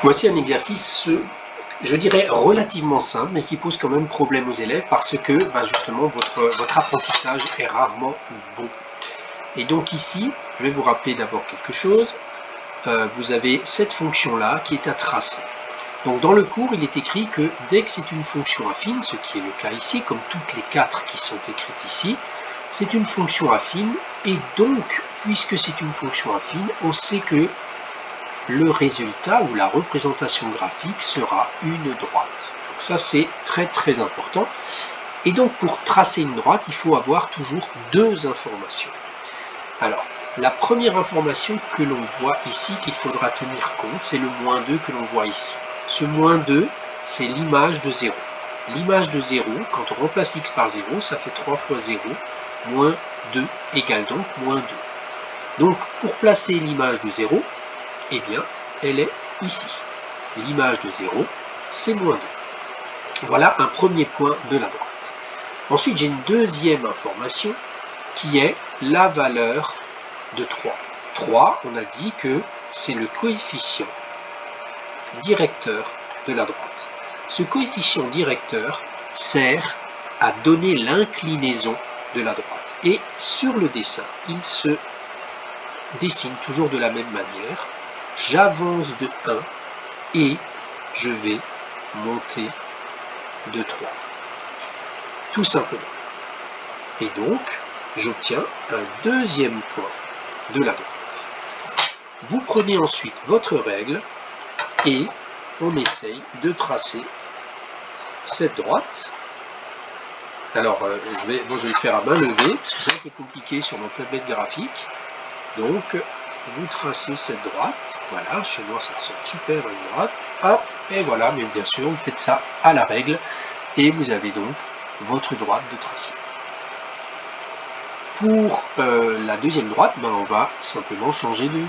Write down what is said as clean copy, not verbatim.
Voici un exercice, je dirais, relativement simple, mais qui pose quand même problème aux élèves parce que justement votre apprentissage est rarement bon. Et donc ici, je vais vous rappeler d'abord quelque chose. Vous avez cette fonction-là qui est à tracer. Donc dans le cours, il est écrit que dès que c'est une fonction affine, ce qui est le cas ici, comme toutes les 4 qui sont écrites ici, c'est une fonction affine, et donc, puisque c'est une fonction affine, on sait que le résultat ou la représentation graphique sera une droite. Donc ça, c'est très très important. Et donc pour tracer une droite, il faut avoir toujours deux informations. Alors, la première information que l'on voit ici, qu'il faudra tenir compte, c'est le moins 2 que l'on voit ici. Ce moins 2, c'est l'image de 0. L'image de 0, quand on remplace x par 0, ça fait 3 fois 0, moins 2 égale donc moins 2. Donc, pour placer l'image de 0, eh bien, elle est ici. L'image de 0, c'est moins 2. Voilà un premier point de la droite. Ensuite, j'ai une deuxième information qui est la valeur de 3. 3, on a dit que c'est le coefficient directeur de la droite. Ce coefficient directeur sert à donner l'inclinaison de la droite. Et sur le dessin, il se dessine toujours de la même manière. J'avance de 1 et je vais monter de 3. Tout simplement. Et donc, j'obtiens un deuxième point de la droite. Vous prenez ensuite votre règle et on essaye de tracer cette droite. Alors, je vais le faire à main levée, parce que c'est un peu compliqué sur mon tablette graphique. Donc, vous tracez cette droite. Voilà, chez moi ça ressemble super à une droite. Hop, et voilà, mais bien sûr, vous faites ça à la règle. Et vous avez donc votre droite de tracé. Pour la deuxième droite, on va simplement changer de